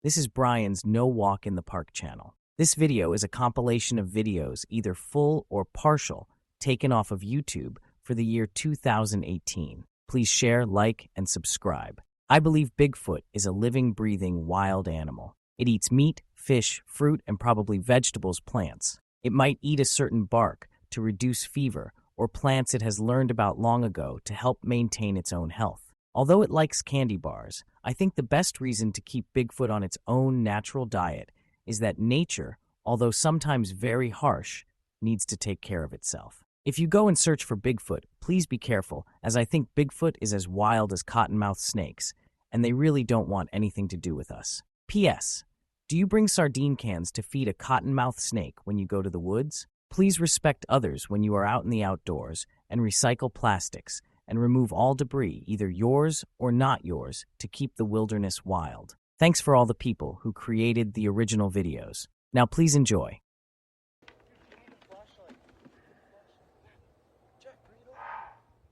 This is Brian's No Walk in the Park channel. This video is a compilation of videos, either full or partial, taken off of YouTube for the year 2018. Please share, like, and subscribe. I believe Bigfoot is a living, breathing, wild animal. It eats meat, fish, fruit, and probably vegetables, plants. It might eat a certain bark to reduce fever or plants it has learned about long ago to help maintain its own health. Although it likes candy bars, I think the best reason to keep Bigfoot on its own natural diet is that nature, although sometimes very harsh, needs to take care of itself. If you go and search for Bigfoot, please be careful, as I think Bigfoot is as wild as cottonmouth snakes, and they really don't want anything to do with us. P.S. Do you bring sardine cans to feed a cottonmouth snake when you go to the woods? Please respect others when you are out in the outdoors and recycle plastics and remove all debris, either yours or not yours, to keep the wilderness wild. Thanks for all the people who created the original videos. Now please enjoy.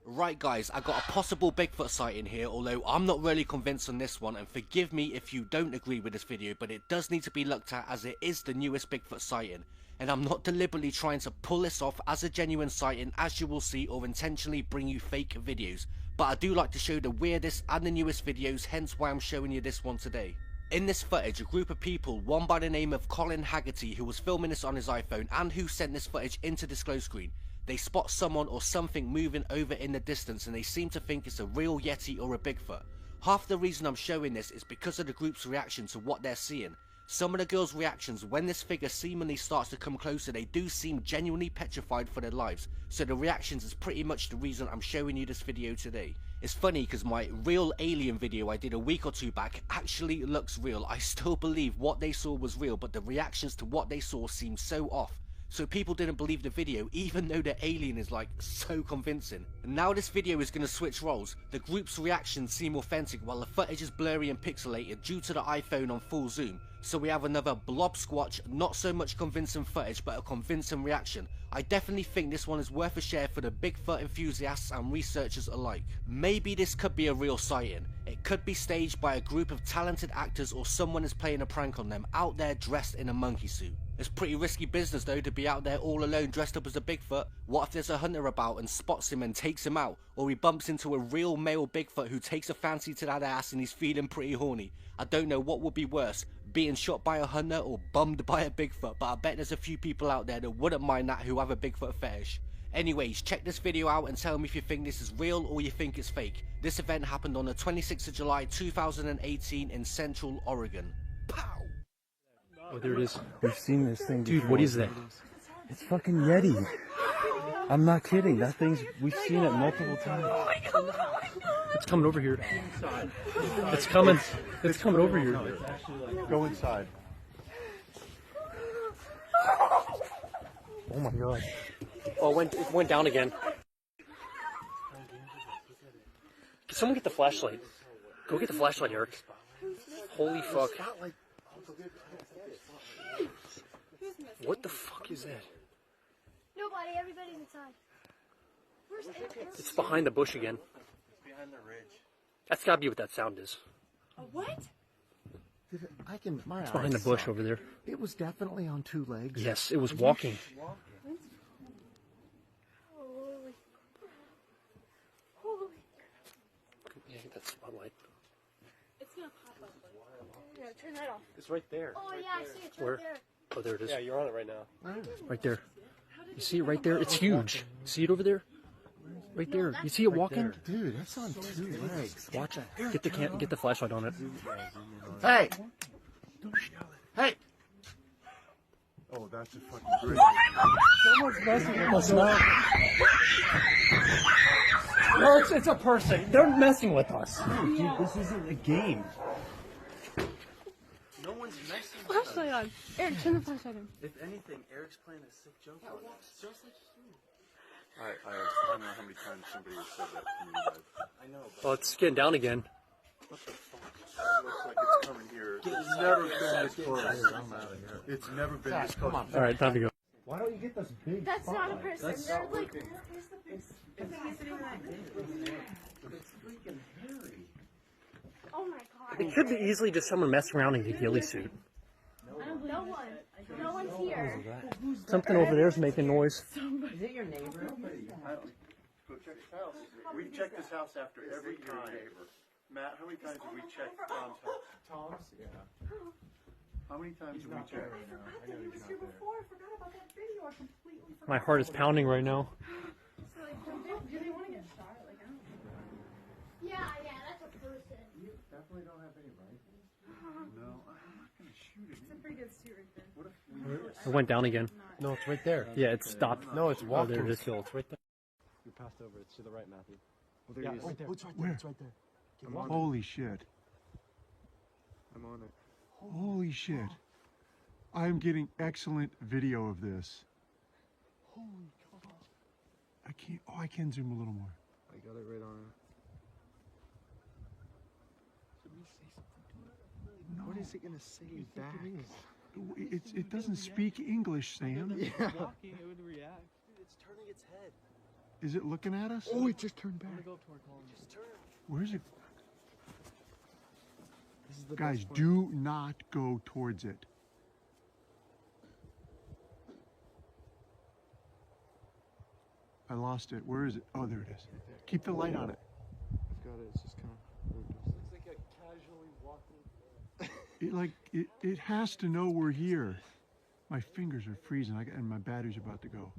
Right guys, I got a possible Bigfoot sighting here, although I'm not really convinced on this one, and forgive me if you don't agree with this video, but it does need to be looked at as it is the newest Bigfoot sighting. And I'm not deliberately trying to pull this off as a genuine sighting, as you will see, or intentionally bring you fake videos. But I do like to show the weirdest and the newest videos, hence why I'm showing you this one today. In this footage, a group of people, one by the name of Colin Haggerty, who was filming this on his iPhone and who sent this footage into disclose screen. They spot someone or something moving over in the distance and they seem to think it's a real Yeti or a Bigfoot. Half the reason I'm showing this is because of the group's reaction to what they're seeing. Some of the girls' reactions when this figure seemingly starts to come closer, they do seem genuinely petrified for their lives. So the reactions is pretty much the reason I'm showing you this video today. It's funny because my real alien video I did a week or two back actually looks real. I still believe what they saw was real, but the reactions to what they saw seem so off. So people didn't believe the video, even though the alien is like so convincing. And now this video is going to switch roles. The group's reactions seem authentic while the footage is blurry and pixelated due to the iPhone on full zoom. So we have another blob squatch, not so much convincing footage but a convincing reaction. I definitely think this one is worth a share for the Bigfoot enthusiasts and researchers alike. Maybe this could be a real sighting. It could be staged by a group of talented actors or someone is playing a prank on them out there dressed in a monkey suit. It's pretty risky business though to be out there all alone dressed up as a Bigfoot. What if there's a hunter about and spots him and takes him out? Or he bumps into a real male Bigfoot who takes a fancy to that ass and he's feeling pretty horny. I don't know what would be worse, being shot by a hunter or bummed by a Bigfoot, but I bet there's a few people out there that wouldn't mind that who have a Bigfoot fetish. Anyways, check this video out and tell me if you think this is real or you think it's fake. This event happened on the 26th of July 2018 in Central Oregon. Pow! Oh, there it is. We've seen this thing before. Dude, what is that? It's fucking Yeti. I'm not kidding. That thing's, we've seen it multiple times. Oh my God. It's coming over here. It's coming. It's coming over here. Go inside. Oh my God. Oh, it went down again. Can someone get the flashlight? Go get the flashlight, Eric. Holy fuck. What the fuck is that? Nobody, everybody's inside. Where's Eric? It's behind the bush again. Behind the ridge. That's gotta be what that sound is. A what? It's behind the bush over there. It was definitely on two legs. Yes, it was walking. Holy. Yeah, get that spotlight. It's gonna pop up. Yeah, turn that off. It's right there. Oh yeah, I see it right Where? there. Oh, there it is. Yeah, you're on it right now. Right there. You see it right there? It's huge. See it over there? Right there. You see it walking? Dude, that's on two legs. Watch it. Get the flashlight on it. Hey! Hey! Oh, that's a fucking great. Someone's messing with us now. No, it's a person. They're messing with us. Dude, this isn't a game. No one's messing with us. Flashlight on. Eric, turn the flashlight on. If anything, Eric's playing a sick joke on us. I don't know how many times somebody has said that to me, but I know. Oh, it's getting down again. What the fuck? It looks like it's coming here. It's never been this close. I'm out of here. It's never been this close. All right, time to go. Why don't you get this big That's not a person. They're like, It's freaking hairy. Oh my god. It could be easily just someone messing around in a ghillie suit. No one. No one's here. Something over there is making noise. Is it your neighbor? Go check his house. We've checked this house after every time. Matt, how many times have we checked Tom's house? Tom's? Yeah. How many times have we checked? I know he was here before. I forgot about that video. I completely forgot. My heart is pounding right now. So, like, do they want to get shot? Like, I don't know. Yeah, that's a person. You definitely don't have any rifles. No, I'm not going to shoot it. It's a pretty good suit right there. What if we It went down again. No, it's right there. Yeah, it stopped. No, it's Oh, walking there it is. still. It's right there. You passed over. It's to the right, Matthew. Oh, there Yeah, he is. right there. It's right there. Where? It's right there. Keep walking. Holy shit. I'm on it. Holy shit. I'm getting excellent video of this. Holy cow. I can't, I can zoom a little more. I got it right on it. No, What is it gonna say back? it doesn't speak English, Sam. Yeah. Walking, it would react. It's turning its head. Is it looking at us? Oh, it just turned back. Go up to our column. Just turn. Where's it? This is the Guys, best part. do not go towards it. I lost it. Where is it? Oh, there it is. Keep the light on it. I've got it. It's just kind of. It's like a casually walking. It has to know we're here. My fingers are freezing, and my battery's about to go.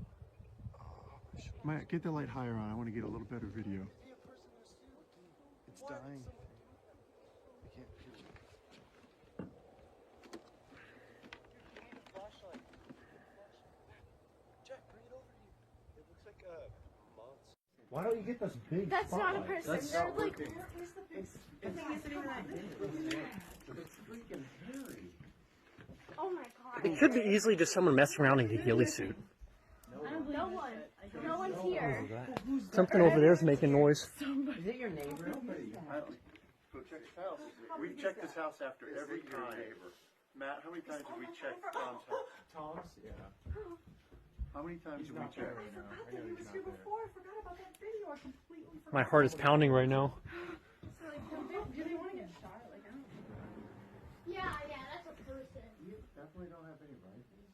Get the light higher on. I want to get a little better video. It's dying. I can't. Flashlight. Jack, bring it over to you. It looks like a monster. Why don't you get this big That's not a person. That's They're not like, working. where's the big? The thing isn't even that big. It's freaking hairy. Oh my god. It could be easily just someone messing around in a ghillie suit. No one. No one's here. Something over there is making noise. Is it your neighbor? Go check his house. We've checked this house after every time. Matt, how many times have we checked Tom's house? Tom's? Yeah. How many times have we checked? I forgot that he was here before. I forgot about that video. I completely forgot. My heart is pounding right now. So, like, do they want to get shot? Like, I don't know. Yeah, that's a person. You definitely don't have any rifles.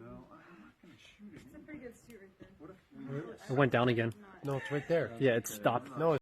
No, I'm not going to shoot it. It's a pretty good suit right there. What if It went down again. No, it's right there. Yeah, it stopped. No, it's.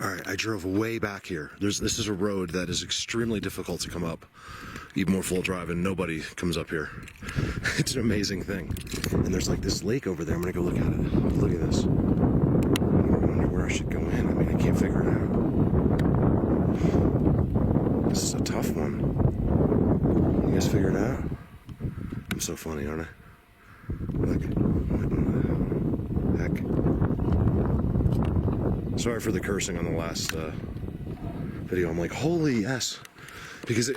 All right, I drove way back here. This is a road that is extremely difficult to come up, even more full drive, and nobody comes up here. It's an amazing thing. And there's like this lake over there. I'm gonna go look at it. Look at this. I wonder where I should go in. I mean, I can't figure it out. This is a tough one. You guys figure it out? I'm so funny, aren't I? Look, what in the heck? Sorry for the cursing on the last video. I'm like, holy yes, because I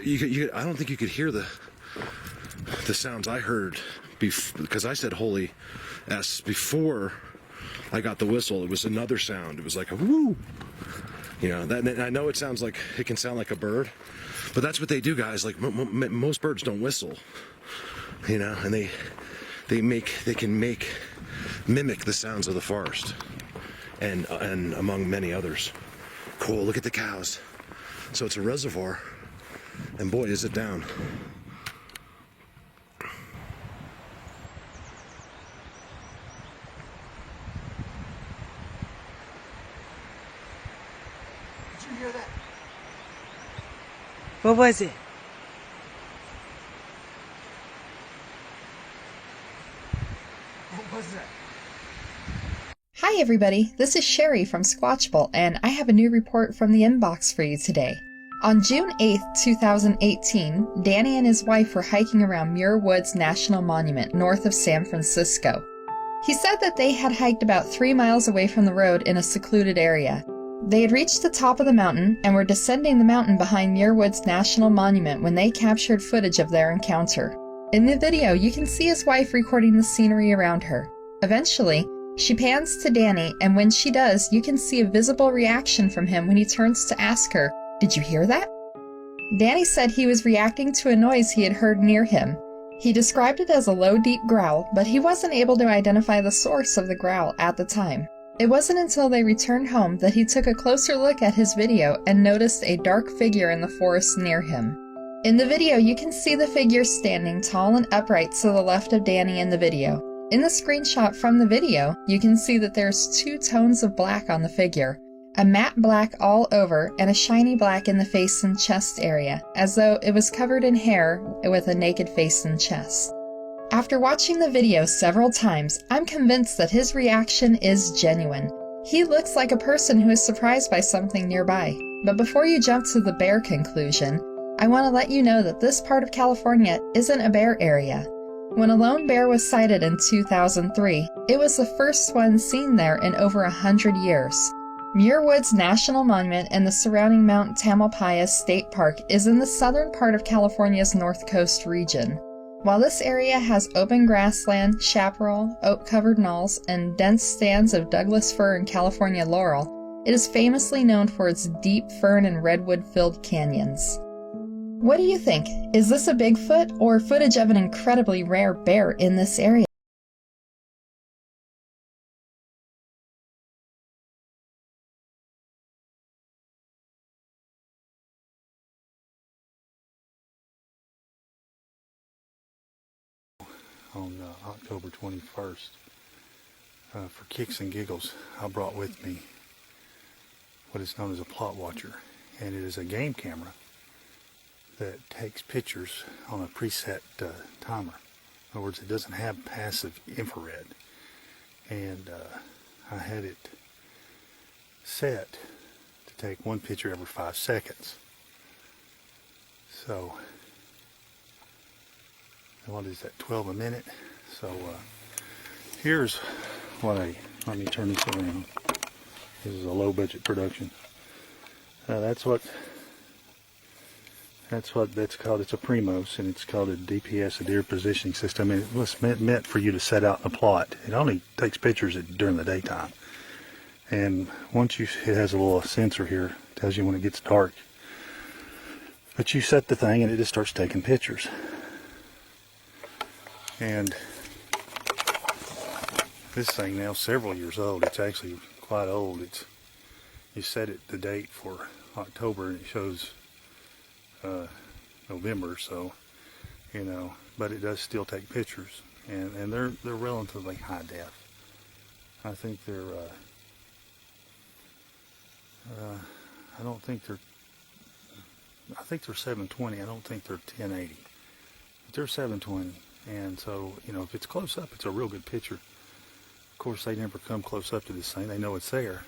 don't think you could hear the sounds I heard because I said holy s before I got the whistle. It was another sound. It was like a woo. You know, that I know it sounds like it can sound like a bird, but that's what they do, guys. Like most birds don't whistle. You know, and they can mimic the sounds of the forest. And among many others. Cool, look at the cows. So it's a reservoir, and boy, is it down. Did you hear that? What was it? What was that? Hi Hi everybody, this is Sherry from Squatchable, and I have a new report from the inbox for you today. On June 8th, 2018, Danny and his wife were hiking around Muir Woods National Monument north of San Francisco. He said that they had hiked about 3 miles away from the road in a secluded area. They had reached the top of the mountain and were descending the mountain behind Muir Woods National Monument when they captured footage of their encounter. In the video, you can see his wife recording the scenery around her. Eventually, she pans to Danny, and when she does, you can see a visible reaction from him when he turns to ask her, "Did you hear that?" Danny said he was reacting to a noise he had heard near him. He described it as a low, deep growl, but he wasn't able to identify the source of the growl at the time. It wasn't until they returned home that he took a closer look at his video and noticed a dark figure in the forest near him. In the video, you can see the figure standing tall and upright to the left of Danny in the video. In the screenshot from the video, you can see that there's 2 tones of black on the figure, a matte black all over and a shiny black in the face and chest area, as though it was covered in hair with a naked face and chest. After watching the video several times, I'm convinced that his reaction is genuine. He looks like a person who is surprised by something nearby. But before you jump to the bear conclusion, I want to let you know that this part of California isn't a bear area. When a lone bear was sighted in 2003, it was the first one seen there in over 100 years. Muir Woods National Monument and the surrounding Mount Tamalpais State Park is in the southern part of California's North Coast region. While this area has open grassland, chaparral, oak-covered knolls, and dense stands of Douglas fir and California laurel, it is famously known for its deep fern and redwood-filled canyons. What do you think? Is this a Bigfoot or footage of an incredibly rare bear in this area? On October 21st, for kicks and giggles, I brought with me what is known as a plot watcher, and it is a game camera that takes pictures on a preset timer. In other words, it doesn't have passive infrared, and I had it set to take one picture every 5 seconds. So what is that, 12 a minute? So here's what let me turn this around. This is a low budget production. That's what that's called. It's a Primos, and it's called a DPS, a deer positioning system. And it was meant for you to set out in a plot. It only takes pictures during the daytime. And once it has a little sensor here, tells you when it gets dark. But you set the thing and it just starts taking pictures. And this thing now is several years old. It's actually quite old. You set it the date for October and it shows November, so but it does still take pictures, and they're relatively high def. I think they're I think they're 720. I don't think they're 1080, but they're 720. And so, if it's close up, it's a real good picture. Of course, they never come close up to this thing. They know it's there.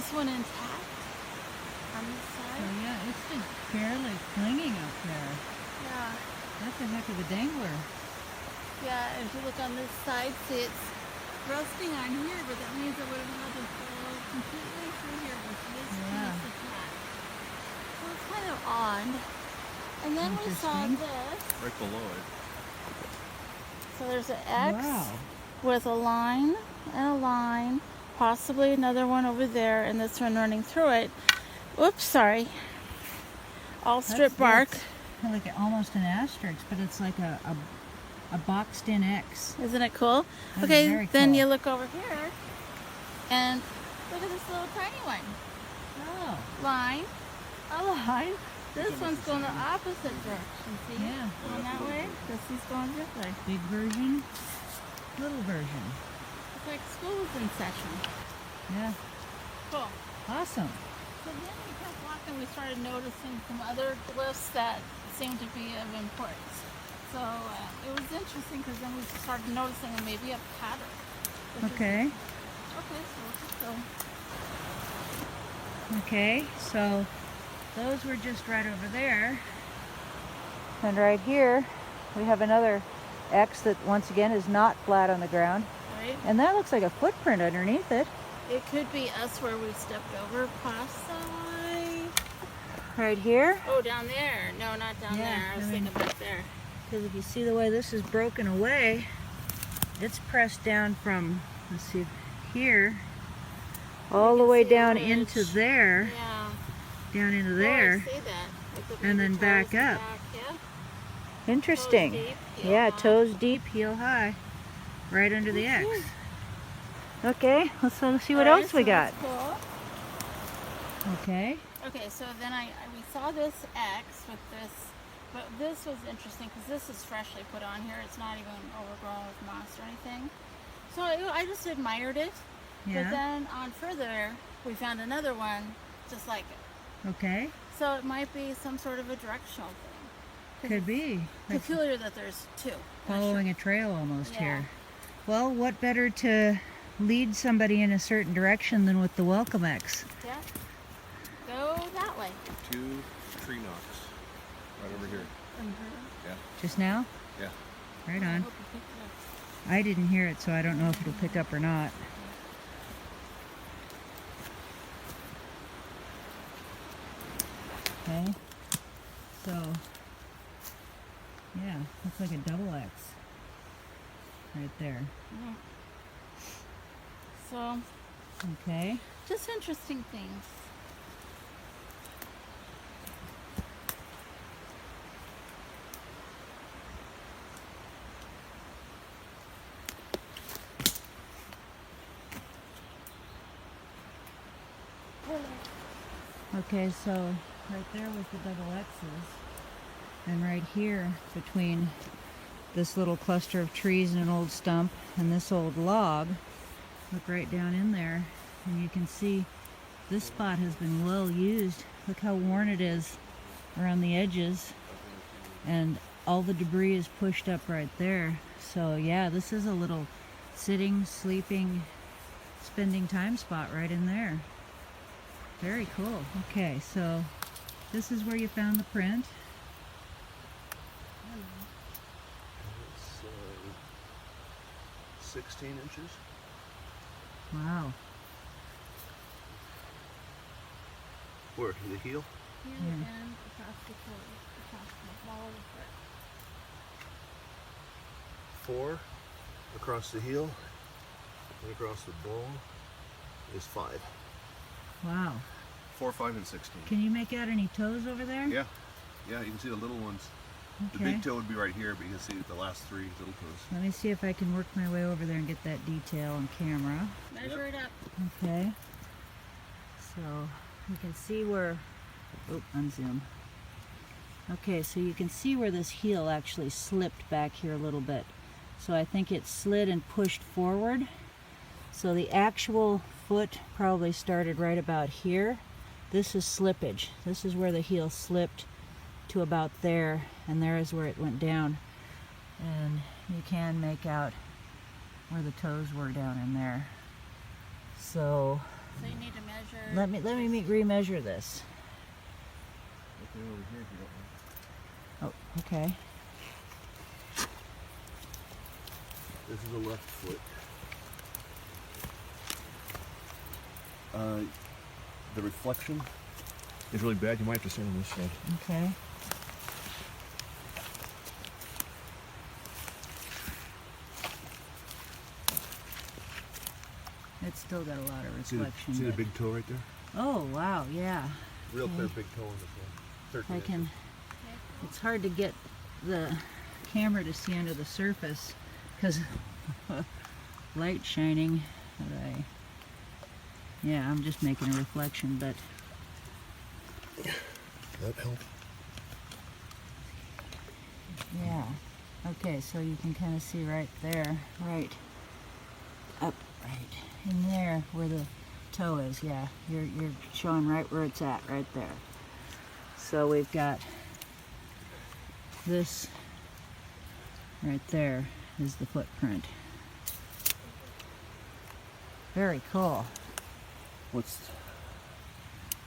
this one intact on this side? Oh yeah, it's just barely clinging up there. Yeah. That's a heck of a dangler. Yeah, if you look on this side, see it's rusting on here, but that means it would have had to go completely through here with this piece attached. So it's kind of odd. And then we saw this. Right below it. So there's an X with a line and a line, possibly another one over there, and this one running through it. Oops, sorry. All strip bark. Like almost an asterisk, but it's like a boxed in X. Isn't it cool? That's okay, very then cool. you look over here and look at this little tiny one. Oh. Line, a line. This one's going the opposite direction, see? Yeah. Going that way, this one's going this way. Big version, little version. It's like school's in session. Yeah. Cool. Awesome. So then we kept walking, we started noticing some other glyphs that seemed to be of importance. So it was interesting because then we started noticing maybe a pattern. Okay. Okay, so we'll just go. Okay, so those were just right over there. And right here, we have another X that once again is not flat on the ground. Right. And that looks like a footprint underneath it. It could be us where we stepped over possibly. Right here. Oh, down there. No, not down there. I was thinking back there. Because if you see the way this is broken away, it's pressed down from, let's see, here, all the way down into there. Yeah. Down into there. Oh, I see that. And then back up. Yeah. Interesting. Toes deep, yeah, high. toes deep, heel high. Right under the X. Okay, let's see what else we got. Cool. Okay. Okay, so then we saw this X with this, but this was interesting because this is freshly put on here. It's not even overgrown with moss or anything. So I just admired it. Yeah. But then on further, we found another one just like it. Okay. So it might be some sort of a directional thing. Could be. Peculiar that there's two. Following a trail almost Yeah. here. Well, what better to lead somebody in a certain direction than with the Welcome X? Yeah. Go that way. 2 tree knocks. Right over here. Yeah. Just now? Yeah. Right on. I didn't hear it, so I don't know if it'll pick up or not. Okay. So, yeah, looks like a double X right there. Yeah. So, okay. Just interesting things. Okay, so right there was the double X's. And right here, between this little cluster of trees and an old stump and this old log, look right down in there, and you can see this spot has been well used. Look how worn it is around the edges, and all the debris is pushed up right there. So yeah, this is a little sitting, sleeping, spending time spot right in there. Very cool. Okay, so this is where you found the print. It's 16 inches. Wow. Where? To the heel? Here and across the toe, across the ball of the foot. 4 across the heel and across the ball is 5. Wow. 4, 5, and 16. Can you make out any toes over there? Yeah. Yeah, you can see the little ones. Okay. The big toe would be right here, but you can see the last 3 little toes. Let me see if I can work my way over there and get that detail on camera. Measure it up. Okay. So you can see where, oh, unzoom. Okay, so you can see where this heel actually slipped back here a little bit. So I think it slid and pushed forward. So the actual foot probably started right about here. This is slippage. This is where the heel slipped to about there, and there is where it went down. And you can make out where the toes were down in there. So So you need to measure. Let me remeasure this. Okay, over here if you don't mind. Oh, okay. This is the left foot. The reflection is really bad. You might have to stand on this side. Okay. It's still got a lot of reflection. See the but- big toe right there? Oh, wow, yeah. Real clear big toe on this one. 13 I can. It's hard to get the camera to see under the surface because light shining. But yeah, I'm just making a reflection, but that help? yeah. Okay, so you can kind of see right there, right up, right in there where the toe is. Yeah, you're showing right where it's at, right there. So we've got this right there is the footprint. Very cool.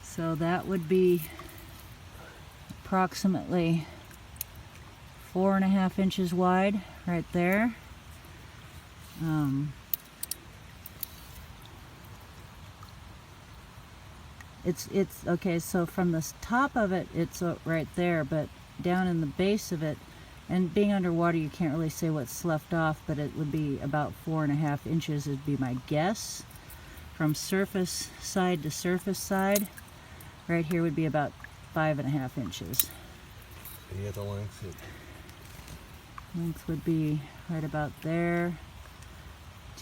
So that would be approximately 4.5 inches wide right there. It's okay, so from the top of it it's right there, but down in the base of it, and being underwater you can't really say what's left off, but it would be about 4.5 inches would be my guess. From surface side to surface side, right here would be about 5.5 inches. And you got the length. Length would be right about there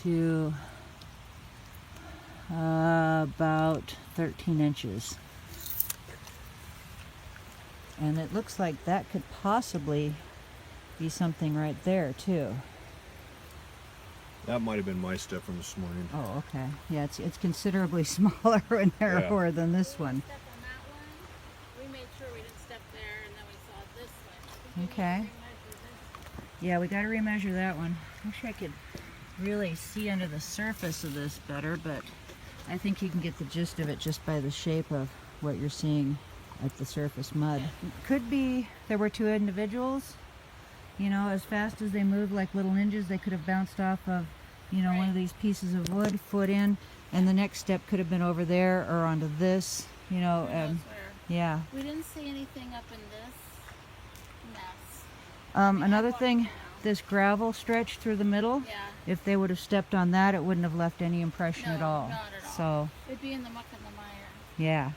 to about 13 inches. And it looks like that could possibly be something right there too. That might have been my step from this morning. Oh, okay. Yeah, it's considerably smaller and narrower than this one. Step on that one. We made sure we didn't step there, and then we saw this one. Okay. Yeah, we got to remeasure that one. Wish I could really see under the surface of this better, but I think you can get the gist of it just by the shape of what you're seeing at the surface mud. Could be there were two individuals, you know, as fast as they moved like little ninjas, they could have bounced off of, you know, one of these pieces of wood, foot in, and the next step could have been over there or onto this, you know. Yeah. We didn't see anything up in this mess. Another thing, this gravel stretch through the middle, Yeah. if they would have stepped on that, it wouldn't have left any impression at all. Not at all. So, It'd be in the muck and the mire. yeah.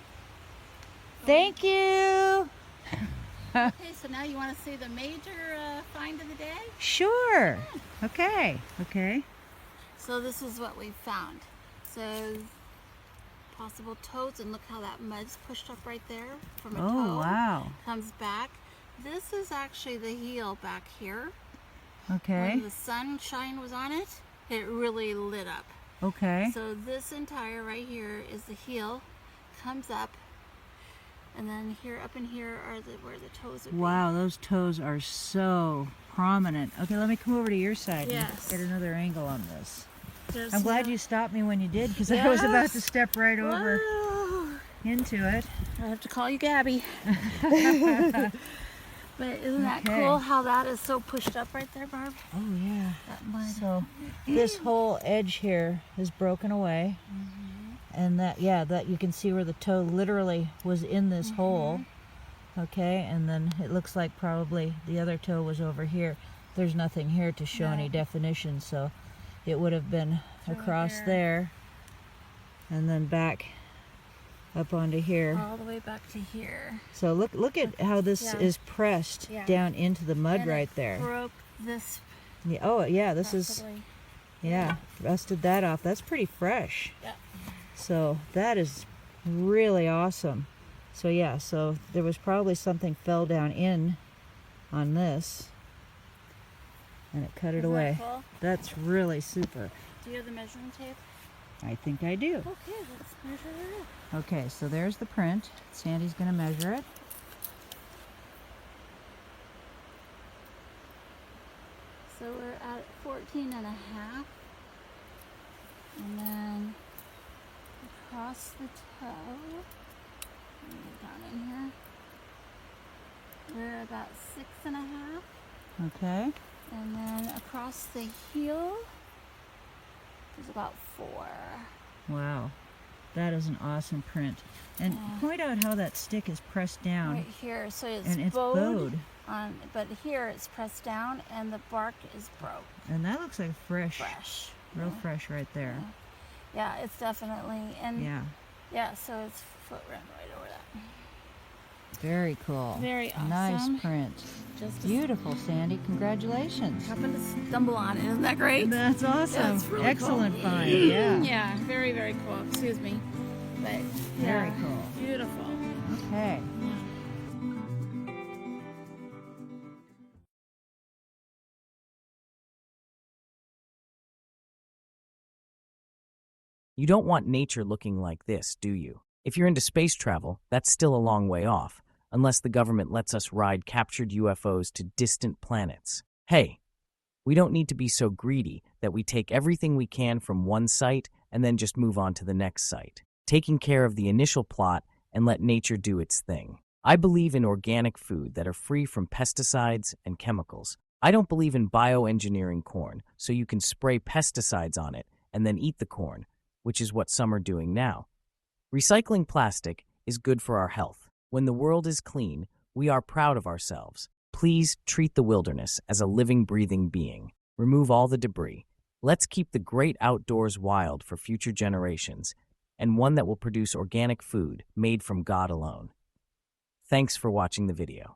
Thank you. Okay, so now you want to see the major find of the day? Sure. Okay. Okay. So this is what we found. So possible toads, and look how that mud's pushed up right there from a toe. Oh, wow. Comes back. This is actually the heel back here. Okay. When the sunshine was on it, it really lit up. Okay. So this entire right here is the heel, comes up, and then here, up in here are where the toes would be. Wow, those toes are so prominent. Okay, let me come over to your side Yes. and get another angle on this. There's I'm glad you stopped me when you did, because I was about to step right over Whoa. into it. I have to call you Gabby. But isn't that Okay. cool how that is so pushed up right there, Barb? Oh, yeah. That mud. So this whole edge here is broken away. And that, yeah, that you can see where the toe literally was in this hole. Okay, and then it looks like probably the other toe was over here. There's nothing here to show any definition, so it would have been across there and then back up onto here. All the way back to here. So look at how this is pressed down into the mud And right it there. broke this. Yeah, oh yeah, this is, possibly. yeah, rusted that off. That's pretty fresh. Yeah. So that is really awesome. So yeah, so there was probably something fell down in on this and it cut it Isn't that away. cool? That's really super. Do you have the measuring tape? I think I do. Okay, let's measure it up. Okay, so there's the print. Sandy's going to measure it. So we're at 14 and a half. And then across the toe. Let me get down in here. We're about 6.5. Okay. And then across the heel is about 4. Wow. That is an awesome print. And point out how that stick is pressed down. Right here, so it's, and it's bowed. But here it's pressed down and the bark is broke. And that looks like fresh. Real yeah. fresh right there. Yeah, it's definitely, and yeah, so it's foot run right over that. Very cool. Very awesome. Nice print. Just beautiful, Sandy. Congratulations. Happened to stumble on it. Isn't that great? That's awesome. That's really excellent cool. find. Yeah. Yeah, very, very cool. Excuse me. But very cool. Beautiful. Okay. You don't want nature looking like this, do you? If you're into space travel, that's still a long way off, unless the government lets us ride captured UFOs to distant planets. Hey, we don't need to be so greedy that we take everything we can from one site and then just move on to the next site, taking care of the initial plot and let nature do its thing. I believe in organic food that are free from pesticides and chemicals. I don't believe in bioengineering corn, so you can spray pesticides on it and then eat the corn, which is what some are doing now. Recycling plastic is good for our health. When the world is clean, we are proud of ourselves. Please treat the wilderness as a living, breathing being. Remove all the debris. Let's keep the great outdoors wild for future generations, and one that will produce organic food made from God alone. Thanks for watching the video.